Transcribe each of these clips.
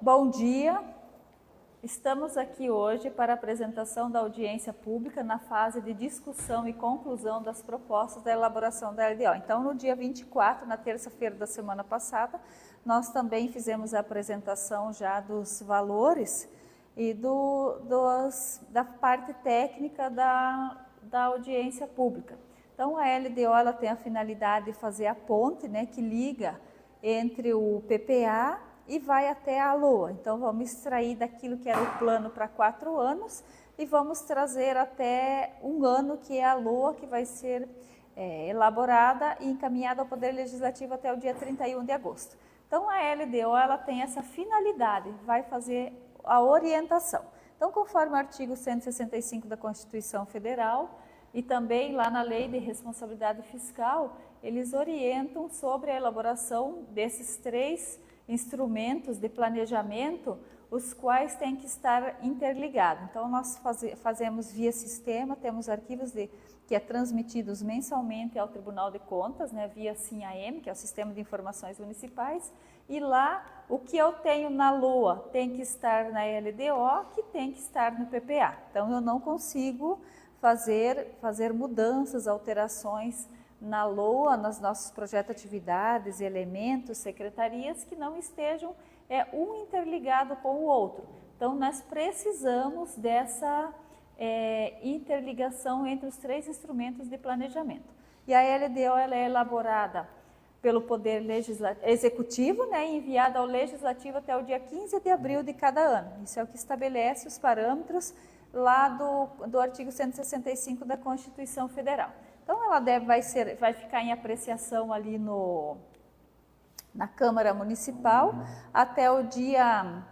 Bom dia, estamos aqui hoje para a apresentação da audiência pública na fase de discussão e conclusão das propostas da elaboração da LDO. Então, no dia 24, na terça-feira da semana passada, nós também fizemos a apresentação já dos valores e da parte técnica da audiência pública. Então, a LDO ela tem a finalidade de fazer a ponte, né, que liga entre o PPA e vai até a LOA. Então, vamos extrair daquilo que era o plano para 4 anos e vamos trazer até 1 ano, que é a LOA, que vai ser elaborada e encaminhada ao Poder Legislativo até o dia 31 de agosto. Então, a LDO ela tem essa finalidade, vai fazer a orientação. Então, conforme o artigo 165 da Constituição Federal e também lá na Lei de Responsabilidade Fiscal, eles orientam sobre a elaboração desses 3 instrumentos de planejamento, os quais têm que estar interligados. Então, nós fazemos via sistema, temos arquivos que é transmitidos mensalmente ao Tribunal de Contas, né, via SIM-AM, que é o Sistema de Informações Municipais, e lá o que eu tenho na LOA tem que estar na LDO, que tem que estar no PPA. Então, eu não consigo fazer mudanças, alterações na LOA, nos nossos projetos de atividades, elementos, secretarias que não estejam um interligado com o outro. Então, nós precisamos dessa interligação entre os 3 instrumentos de planejamento. E a LDO ela é elaborada pelo Poder Executivo, né, e enviada ao Legislativo até o dia 15 de abril de cada ano. Isso é o que estabelece os parâmetros lá do artigo 165 da Constituição Federal. Então, ela vai ficar em apreciação ali na Câmara Municipal até o dia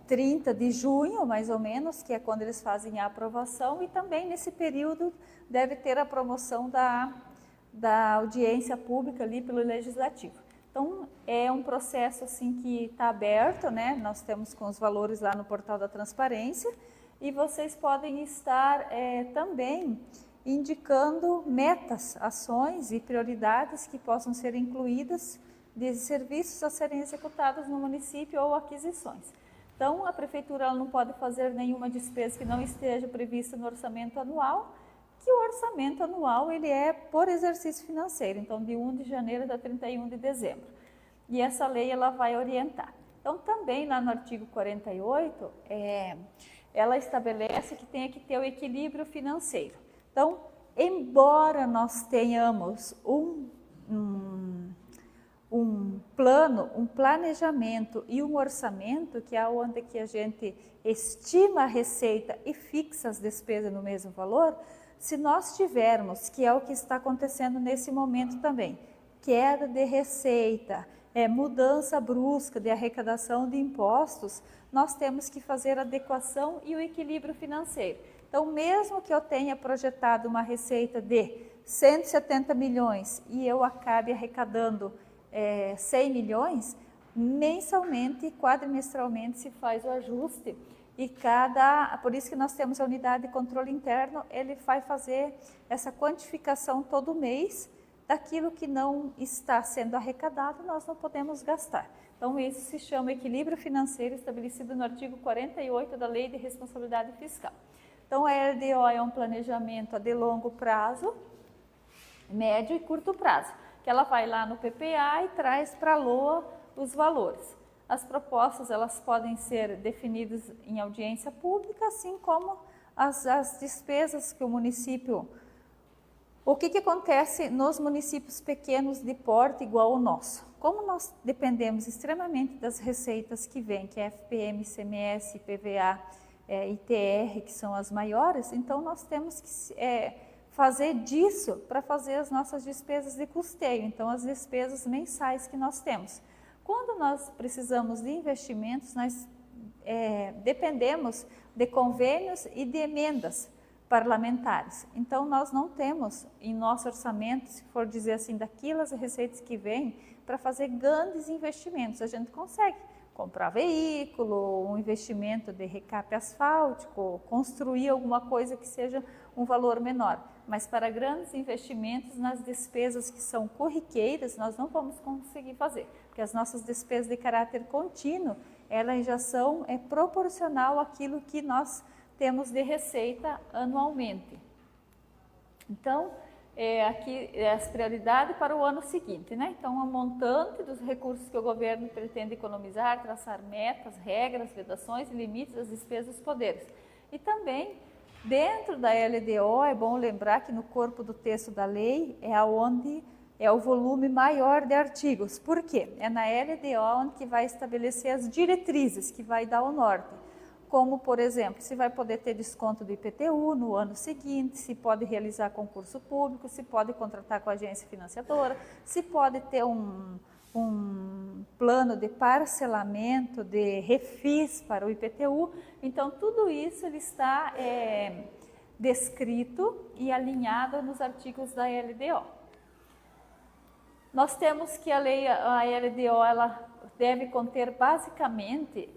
30 de junho, mais ou menos, que é quando eles fazem a aprovação, e também nesse período deve ter a promoção da audiência pública ali pelo Legislativo. Então, é um processo assim que está aberto, né? Nós temos com os valores lá no portal da transparência, e vocês podem estar também indicando metas, ações e prioridades que possam ser incluídas de serviços a serem executados no município ou aquisições. Então, a Prefeitura ela não pode fazer nenhuma despesa que não esteja prevista no orçamento anual, que o orçamento anual ele é por exercício financeiro, então de 1 de janeiro a 31 de dezembro. E essa lei ela vai orientar. Então, também lá no artigo 48, ela estabelece que tem que ter o equilíbrio financeiro. Então, embora nós tenhamos um plano, um planejamento e um orçamento, que é onde que a gente estima a receita e fixa as despesas no mesmo valor, se nós tivermos, que é o que está acontecendo nesse momento também, queda de receita, mudança brusca de arrecadação de impostos, nós temos que fazer a adequação e o equilíbrio financeiro. Então, mesmo que eu tenha projetado uma receita de 170 milhões e eu acabe arrecadando 100 milhões, mensalmente, quadrimestralmente se faz o ajuste e por isso que nós temos a unidade de controle interno, ele vai fazer essa quantificação todo mês daquilo que não está sendo arrecadado, nós não podemos gastar. Então, isso se chama equilíbrio financeiro estabelecido no artigo 48 da Lei de Responsabilidade Fiscal. Então, a LDO é um planejamento de longo prazo, médio e curto prazo, que ela vai lá no PPA e traz para a LOA os valores. As propostas elas podem ser definidas em audiência pública, assim como as despesas que o município... O que acontece nos municípios pequenos de porte igual ao nosso? Como nós dependemos extremamente das receitas que vêm, que é FPM, ICMS, IPVA, ITR, que são as maiores, então nós temos que fazer disso para fazer as nossas despesas de custeio, então as despesas mensais que nós temos. Quando nós precisamos de investimentos, nós dependemos de convênios e de emendas parlamentares. Então, nós não temos em nosso orçamento, se for dizer assim, daquelas receitas que vêm, para fazer grandes investimentos. A gente consegue comprar veículo, um investimento de recape asfáltico, construir alguma coisa que seja um valor menor. Mas para grandes investimentos nas despesas que são corriqueiras, nós não vamos conseguir fazer, porque as nossas despesas de caráter contínuo, Elas já são proporcional àquilo que nós temos de receita anualmente. Então, aqui é as prioridades para o ano seguinte, né? Então, o montante dos recursos que o governo pretende economizar, traçar metas, regras, vedações e limites das despesas dos poderes. E também, dentro da LDO, é bom lembrar que no corpo do texto da lei é onde é o volume maior de artigos. Por quê? É na LDO onde que vai estabelecer as diretrizes, que vai dar o norte. Como, por exemplo, se vai poder ter desconto do IPTU no ano seguinte, se pode realizar concurso público, se pode contratar com a agência financiadora, se pode ter um plano de parcelamento, de refis para o IPTU. Então, tudo isso ele está descrito e alinhado nos artigos da LDO. Nós temos que a LDO ela deve conter basicamente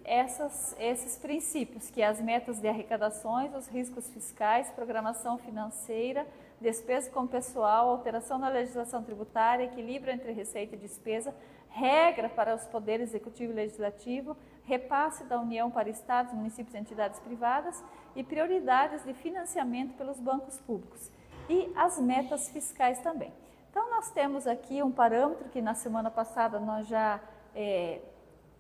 esses princípios, que é as metas de arrecadações, os riscos fiscais, programação financeira, despesa com pessoal, alteração na legislação tributária, equilíbrio entre receita e despesa, regra para os poderes executivo e legislativo, repasse da União para estados, municípios e entidades privadas e prioridades de financiamento pelos bancos públicos e as metas fiscais também. Então, nós temos aqui um parâmetro que na semana passada nós já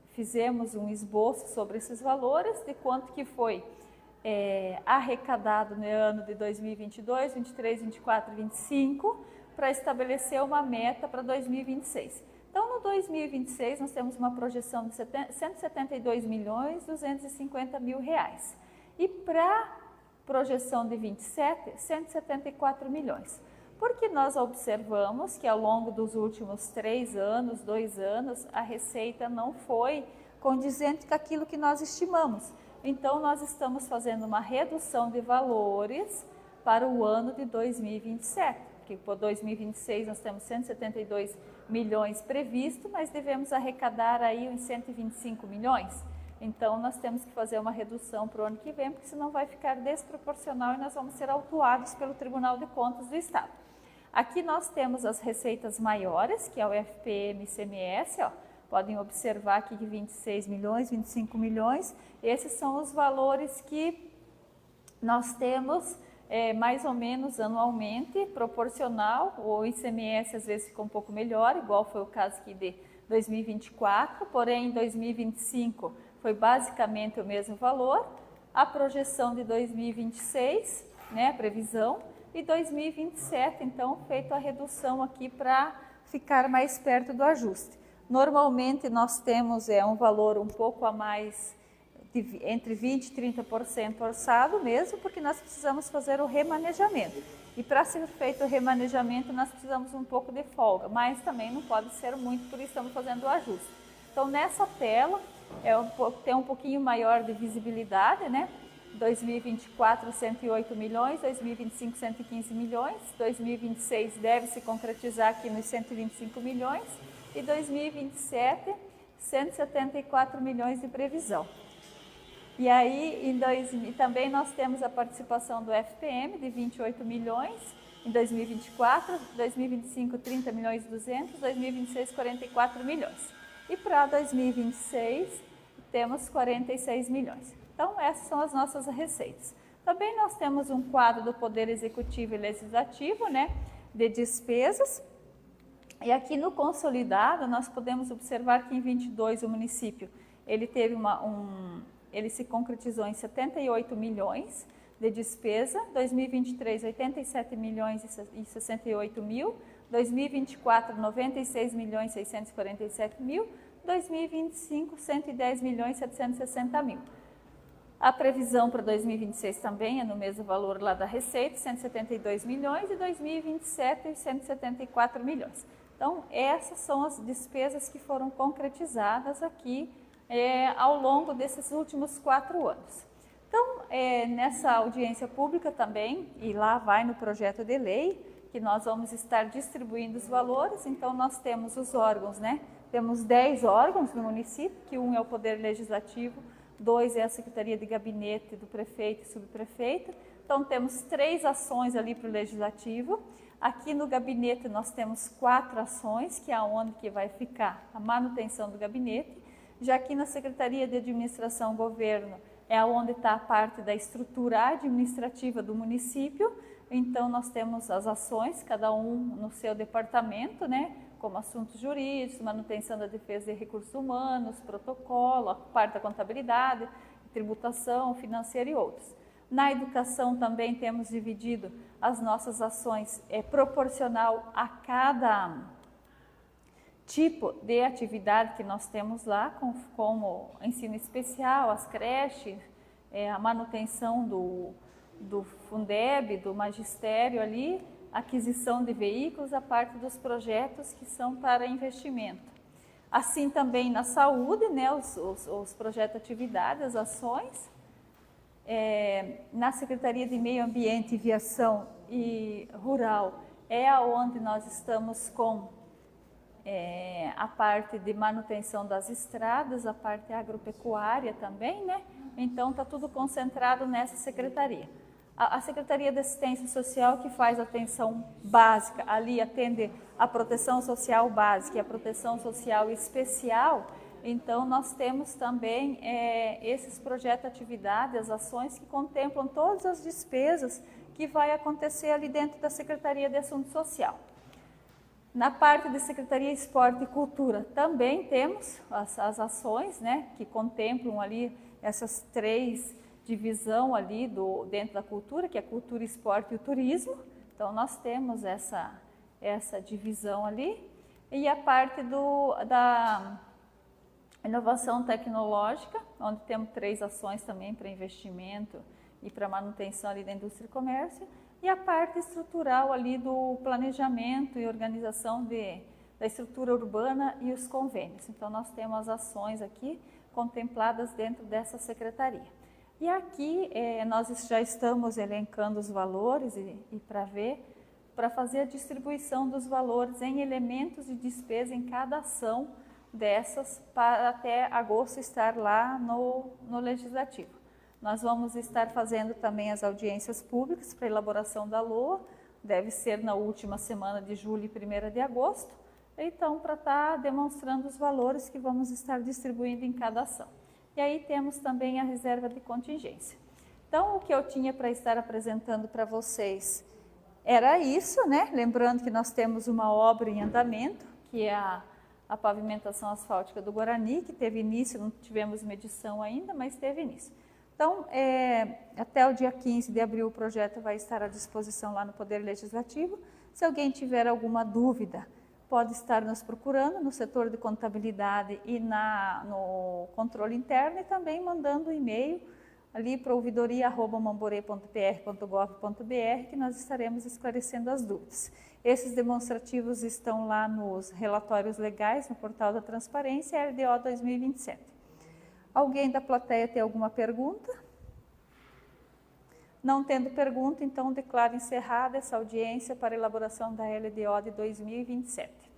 fizemos um esboço sobre esses valores, de quanto que foi arrecadado no ano de 2022, 23, 24 e 25, para estabelecer uma meta para 2026. Então, no 2026, nós temos uma projeção de 172.250.000 reais. E para projeção de 27, 174 milhões. Porque nós observamos que ao longo dos últimos 3 anos, 2 anos, a receita não foi condizente com aquilo que nós estimamos. Então, nós estamos fazendo uma redução de valores para o ano de 2027, porque por 2026 nós temos 172 milhões previsto, mas devemos arrecadar aí uns 125 milhões. Então, nós temos que fazer uma redução para o ano que vem, porque senão vai ficar desproporcional e nós vamos ser autuados pelo Tribunal de Contas do Estado. Aqui nós temos as receitas maiores, que é o FPM e ICMS, ó. Podem observar aqui que 26 milhões, 25 milhões, esses são os valores que nós temos mais ou menos anualmente, proporcional. O ICMS às vezes fica um pouco melhor, igual foi o caso aqui de 2024, porém em 2025 foi basicamente o mesmo valor. A projeção de 2026, né, a previsão, e 2027, então, feito a redução aqui para ficar mais perto do ajuste. Normalmente, nós temos um valor um pouco a mais, entre 20% e 30% orçado mesmo, porque nós precisamos fazer o remanejamento. E para ser feito o remanejamento, nós precisamos um pouco de folga, mas também não pode ser muito, por isso estamos fazendo o ajuste. Então, nessa tela, tem um pouquinho maior de visibilidade, né? 2024, 108 milhões, 2025, 115 milhões, 2026 deve se concretizar aqui nos 125 milhões e 2027, 174 milhões de previsão. E aí, também nós temos a participação do FPM de 28 milhões em 2024, 2025, 30 milhões e 200, 2026, 44 milhões. E para 2026, temos 46 milhões. Então, essas são as nossas receitas. Também nós temos um quadro do Poder Executivo e Legislativo, né, de despesas. E aqui no consolidado, nós podemos observar que em 22 o município, ele teve ele se concretizou em 78 milhões de despesa, 2023, 87 milhões e 68 mil, 2024, 96 milhões e 647 mil, 2025, 110 milhões e 760 mil. A previsão para 2026 também é no mesmo valor lá da receita, 172 milhões, e 2027, 174 milhões. Então, essas são as despesas que foram concretizadas aqui ao longo desses últimos 4 anos. Então, nessa audiência pública também, e lá vai no projeto de lei, que nós vamos estar distribuindo os valores. Então, nós temos os órgãos, né? Temos 10 órgãos no município, que um é o Poder Legislativo, 2 é a Secretaria de Gabinete do Prefeito e Subprefeito. Então, temos 3 ações ali para o Legislativo. Aqui no Gabinete nós temos 4 ações, que é onde que vai ficar a manutenção do Gabinete. Já aqui na Secretaria de Administração e Governo é onde está a parte da estrutura administrativa do município. Então, nós temos as ações, cada um no seu departamento, né? Como assuntos jurídicos, manutenção da defesa de recursos humanos, protocolo, a parte da contabilidade, tributação, financeira e outros. Na educação também temos dividido as nossas ações proporcional a cada tipo de atividade que nós temos lá, como ensino especial, as creches, a manutenção do Fundeb, do magistério ali, aquisição de veículos, a parte dos projetos que são para investimento. Assim também na saúde, né, os projetos de atividade, as ações. Na Secretaria de Meio Ambiente, Viação e Rural é onde nós estamos com a parte de manutenção das estradas, a parte agropecuária também, né? Então está tudo concentrado nessa secretaria. A Secretaria de Assistência Social, que faz atenção básica, ali atende a proteção social básica e a proteção social especial. Então, nós temos também esses projetos de atividade, as ações que contemplam todas as despesas que vai acontecer ali dentro da Secretaria de Assunto Social. Na parte de Secretaria Esporte e Cultura, também temos as ações, né, que contemplam ali essas três divisões ali dentro da cultura, que é a cultura, esporte e o turismo. Então, nós temos essa divisão ali. E a parte da inovação tecnológica, onde temos 3 ações também para investimento e para manutenção ali da indústria e comércio, e a parte estrutural ali do planejamento e organização da estrutura urbana e os convênios. Então, nós temos as ações aqui contempladas dentro dessa secretaria. E aqui nós já estamos elencando os valores e para fazer a distribuição dos valores em elementos de despesa em cada ação dessas, para até agosto estar lá no Legislativo. Nós vamos estar fazendo também as audiências públicas para elaboração da LOA, deve ser na última semana de julho e 1ª de agosto, então para estar demonstrando os valores que vamos estar distribuindo em cada ação. E aí temos também a reserva de contingência. Então, o que eu tinha para estar apresentando para vocês era isso, né? Lembrando que nós temos uma obra em andamento, que é a pavimentação asfáltica do Guarani, que teve início, não tivemos medição ainda, mas teve início. Então, até o dia 15 de abril o projeto vai estar à disposição lá no Poder Legislativo. Se alguém tiver alguma dúvida, pode estar nos procurando no setor de contabilidade e no controle interno e também mandando um e-mail ali para ouvidoria@mamborê.pr.gov.br que nós estaremos esclarecendo as dúvidas. Esses demonstrativos estão lá nos relatórios legais no portal da Transparência LDO 2027. Alguém da plateia tem alguma pergunta? Não tendo pergunta, então declaro encerrada essa audiência para elaboração da LDO de 2027.